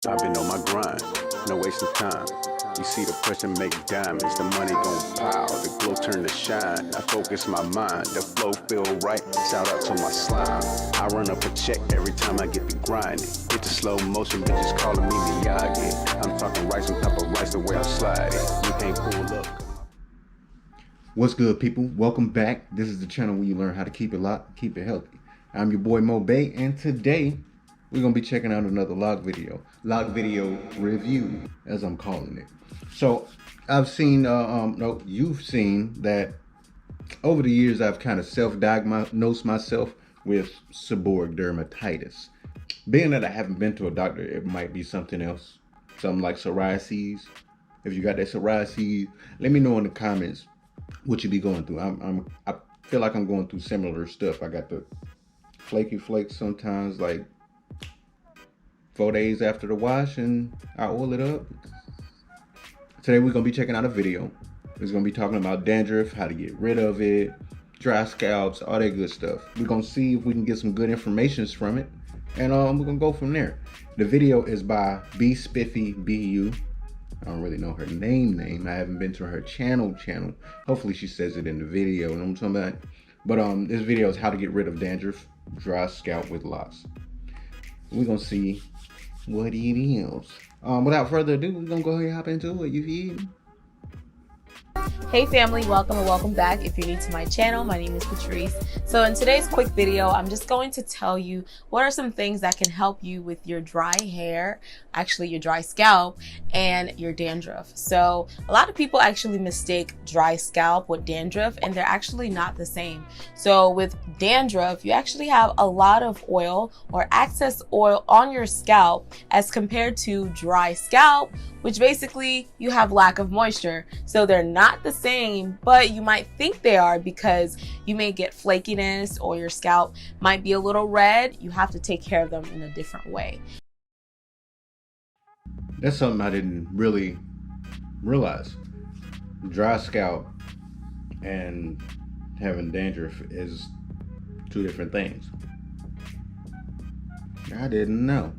I've been on my grind, no wasting time. You see the pressure make diamonds, the money gon' pile, the glow turn to shine. I focus my mind, the flow feel right. Shout out to my slime. I run up a check every time I get the grinding. Hit the slow motion, bitches calling me Miyagi. I'm talking rice on top of rice the way I'm sliding. You can't pull up. What's good, people? Welcome back. This is the channel where you learn how to keep it locked, keep it healthy. I'm your boy Mo Bay, and today we're gonna be checking out another Loc'd video review, as I'm calling it. So I've seen, you've seen that over the years I've kind of self-diagnosed myself with seborrheic dermatitis. Being that I haven't been to a doctor, it might be something else, something like psoriasis. If you got that psoriasis, let me know in the comments what you be going through. I feel like I'm going through similar stuff. I got the flaky flakes sometimes, like 4 days after the wash, and I oil it up. Today we're gonna be checking out a video. It's gonna be talking about dandruff, how to get rid of it, dry scalps, all that good stuff. We're gonna see if we can get some good information from it, and we're gonna go from there. The video is by Spiffy BU. I don't really know her name. I haven't been to her channel. Hopefully she says it in the video, you know what I'm talking about? But this video is how to get rid of dandruff, dry scalp with locks. We're gonna see what it is. Without further ado, we're gonna go ahead and hop into it. You feel? Hey family, welcome and welcome back. If you're new to my channel, my name is Patrice. So in today's quick video, I'm just going to tell you what are some things that can help you with your dry hair, actually your dry scalp, and your dandruff. So a lot of people actually mistake dry scalp with dandruff, and they're actually not the same. So with dandruff, you actually have a lot of oil or excess oil on your scalp as compared to dry scalp, which basically you have lack of moisture. So they're not the same, but you might think they are because you may get flakiness or your scalp might be a little red. You have to take care of them in a different way. That's something I didn't really realize. Dry scalp and having dandruff is two different things. I didn't know.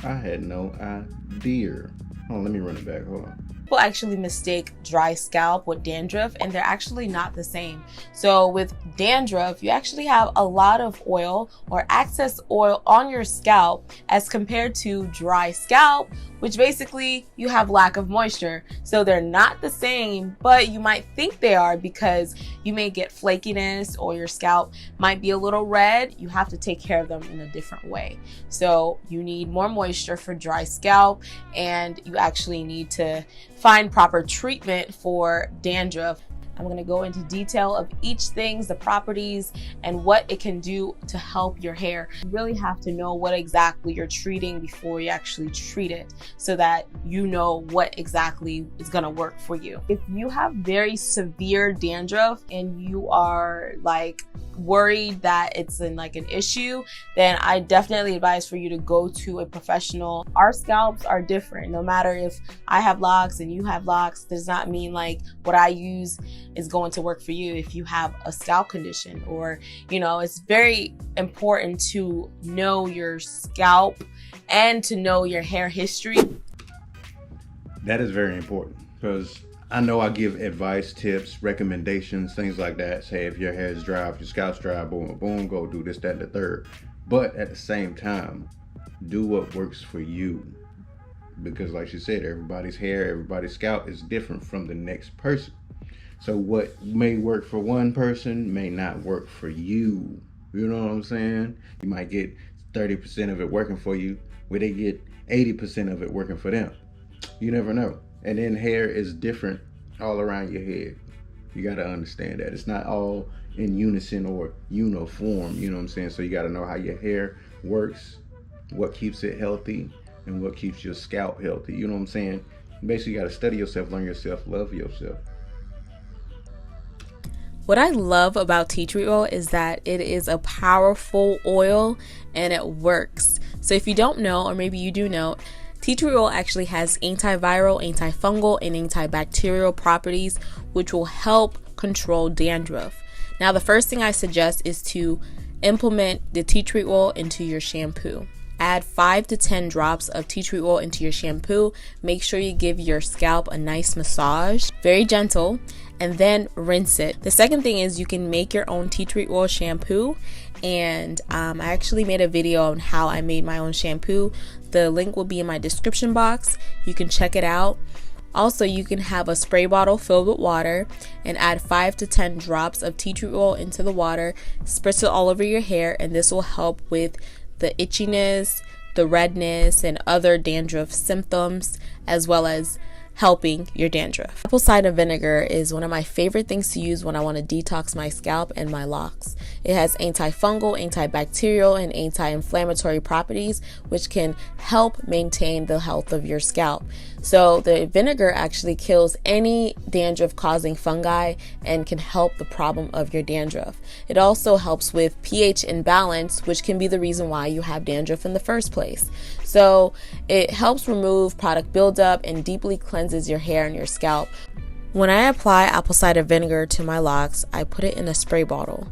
I had no idea. Oh, let me run it back. Hold on. People actually mistake dry scalp with dandruff, and they're actually not the same. So with dandruff, you actually have a lot of oil or excess oil on your scalp as compared to dry scalp, which basically you have lack of moisture. So they're not the same, but you might think they are because you may get flakiness or your scalp might be a little red. You have to take care of them in a different way. So you need more moisture for dry scalp, and you actually need to find proper treatment for dandruff. I'm going to go into detail of each thing, the properties, and what it can do to help your hair. You really have to know what exactly you're treating before you actually treat it, so that you know what exactly is going to work for you. If you have very severe dandruff and you are like worried that it's an issue, then I definitely advise for you to go to a professional. Our scalps are different. No matter if I have locks and you have locks, does not mean like what I use is going to work for you if you have a scalp condition. Or, you know, it's very important to know your scalp and to know your hair history. That is very important, because I know I give advice, tips, recommendations, things like that. Say if your hair is dry, if your scalp's dry, boom, boom, go do this, that, and the third. But at the same time, do what works for you. Because like she said, everybody's hair, everybody's scalp is different from the next person. So what may work for one person may not work for you. You know what I'm saying? You might get 30% of it working for you, where they get 80% of it working for them. You never know. And then hair is different all around your head. You got to understand that. It's not all in unison or uniform, you know what I'm saying? So you got to know how your hair works, what keeps it healthy, and what keeps your scalp healthy. You know what I'm saying? Basically, you got to study yourself, learn yourself, love yourself. What I love about tea tree oil is that it is a powerful oil and it works. So if you don't know, or maybe you do know, tea tree oil actually has antiviral, antifungal, and antibacterial properties, which will help control dandruff. Now, the first thing I suggest is to implement the tea tree oil into your shampoo. Add 5 to 10 drops of tea tree oil into your shampoo. Make sure you give your scalp a nice massage, very gentle, and then rinse it. The second thing is you can make your own tea tree oil shampoo, and I actually made a video on how I made my own shampoo. The link will be in my description box. You can check it out. Also, you can have a spray bottle filled with water and add 5 to 10 drops of tea tree oil into the water. Spritz it all over your hair, and this will help with the itchiness, the redness, and other dandruff symptoms, as well as helping your dandruff. Apple cider vinegar is one of my favorite things to use when I want to detox my scalp and my locks. It has antifungal, antibacterial, and anti-inflammatory properties, which can help maintain the health of your scalp. So the vinegar actually kills any dandruff causing fungi and can help the problem of your dandruff. It also helps with pH imbalance, which can be the reason why you have dandruff in the first place. So it helps remove product buildup and deeply cleanses your hair and your scalp. When I apply apple cider vinegar to my locks, I put it in a spray bottle.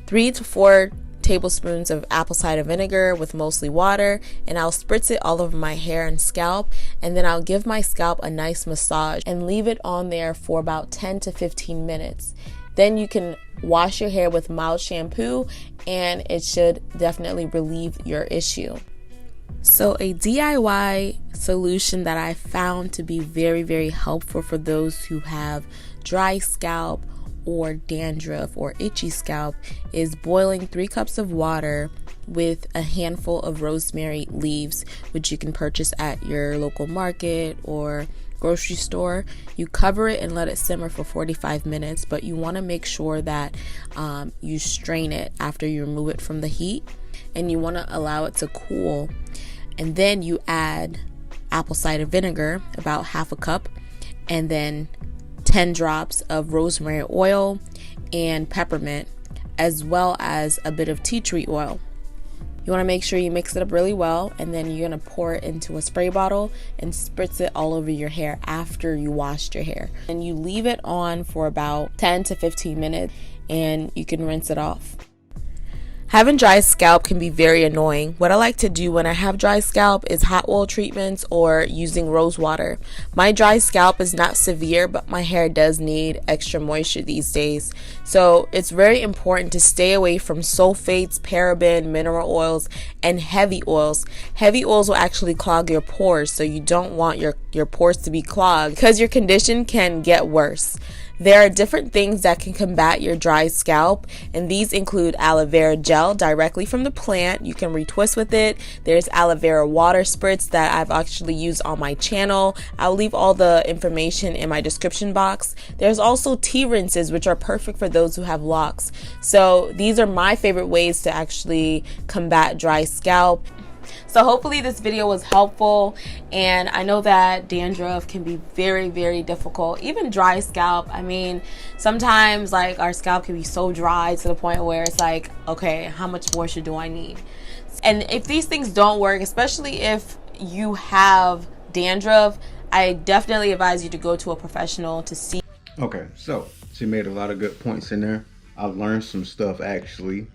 3 to 4 tablespoons of apple cider vinegar with mostly water, and I'll spritz it all over my hair and scalp, and then I'll give my scalp a nice massage and leave it on there for about 10 to 15 minutes. Then you can wash your hair with mild shampoo, and it should definitely relieve your issue. So a DIY solution that I found to be very, very helpful for those who have dry scalp or dandruff or itchy scalp is boiling 3 cups of water with a handful of rosemary leaves, which you can purchase at your local market or grocery store. You cover it and let it simmer for 45 minutes, but you want to make sure that you strain it after you remove it from the heat, and you want to allow it to cool. And then you add apple cider vinegar, about half a cup, and then 10 drops of rosemary oil and peppermint, as well as a bit of tea tree oil. You want to make sure you mix it up really well, and then you're going to pour it into a spray bottle and spritz it all over your hair after you washed your hair. And you leave it on for about 10 to 15 minutes, and you can rinse it off. Having dry scalp can be very annoying. What I like to do when I have dry scalp is hot oil treatments or using rose water. My dry scalp is not severe, but my hair does need extra moisture these days. So it's very important to stay away from sulfates, paraben, mineral oils, and heavy oils. Heavy oils will actually clog your pores, so you don't want your pores to be clogged because your condition can get worse. There are different things that can combat your dry scalp, and these include aloe vera gel directly from the plant. You can retwist with it. There's aloe vera water spritz that I've actually used on my channel. I'll leave all the information in my description box. There's also tea rinses, which are perfect for those who have locks. So these are my favorite ways to actually combat dry scalp. So hopefully this video was helpful, and I know that dandruff can be very, very difficult. Even dry scalp, I mean, sometimes like our scalp can be so dry to the point where it's like, okay, how much moisture do I need? And if these things don't work, especially if you have dandruff, I definitely advise you to go to a professional to see. Okay, so she made a lot of good points in there. I've learned some stuff actually.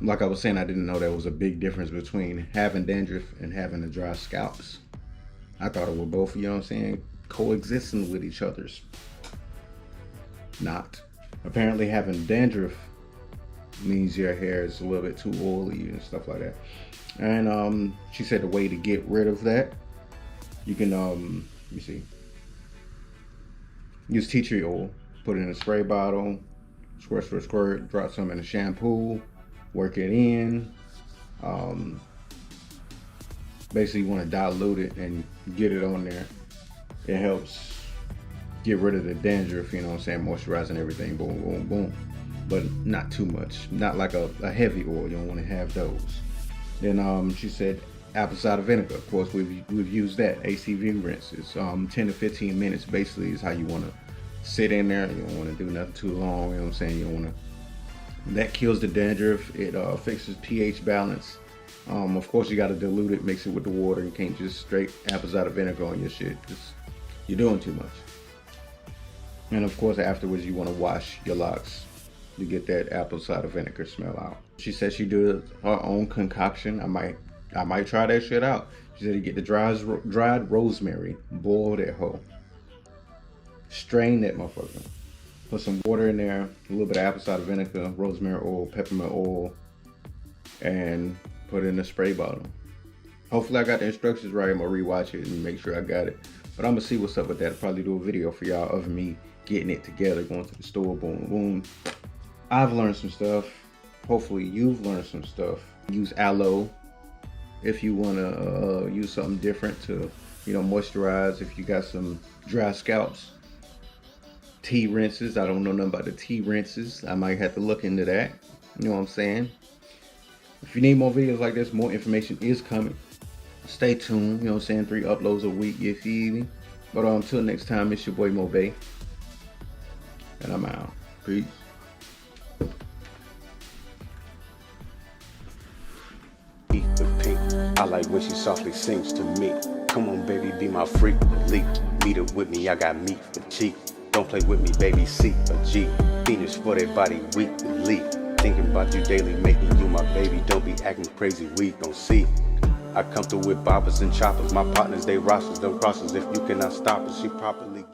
Like I was saying, I didn't know there was a big difference between having dandruff and having a dry scalps. I thought it were both, you know what I'm saying, coexisting with each other's. Not. Apparently having dandruff means your hair is a little bit too oily and stuff like that. And she said the way to get rid of that, you can, let me see, use tea tree oil, put it in a spray bottle, squirt, squirt, squirt, drop some in a shampoo, work it in. Basically you want to dilute it and get it on there. It helps get rid of the dandruff, you know what I'm saying, moisturizing everything, boom, boom, boom. But not too much, not like a heavy oil, you don't want to have those. Then she said apple cider vinegar, of course we've used that, ACV rinses, 10 to 15 minutes basically is how you want to sit in there. You don't want to do nothing too long, you know what I'm saying, you don't want to. That kills the dandruff. It fixes pH balance. Of course, you got to dilute it, mix it with the water. You can't just straight apple cider vinegar on your shit. You're doing too much. And of course, afterwards, you want to wash your locks to get that apple cider vinegar smell out. She said she did her own concoction. I might I might try that shit out. She said to get the dried rosemary, boil that hoe, strain that motherfucker, put some water in there, a little bit of apple cider vinegar, rosemary oil, peppermint oil, and put it in a spray bottle. Hopefully I got the instructions right. I'm gonna rewatch it and make sure I got it. But I'm gonna see what's up with that. I'll probably do a video for y'all of me getting it together, going to the store, boom, boom. I've learned some stuff. Hopefully you've learned some stuff. Use aloe if you wanna use something different to, you know, moisturize. If you got some dry scalps. Tea rinses. I don't know nothing about the tea rinses. I might have to look into that. You know what I'm saying? If you need more videos like this, more information is coming. Stay tuned, you know what I'm saying? 3 uploads a week, you feel me? But until next time, it's your boy Mo Bay. And I'm out. Peace. The pink, I like when she softly sings to me. Come on, baby, be my freak. Leap, meet it with me, I got meat for cheap. Don't play with me, baby, C or G. Fiendish for that body, weak to leap. Thinking about you daily, making you my baby. Don't be acting crazy, we gon' see. I come through with boppers and choppers. My partners, they rosters, them crosses. If you cannot stop us, she properly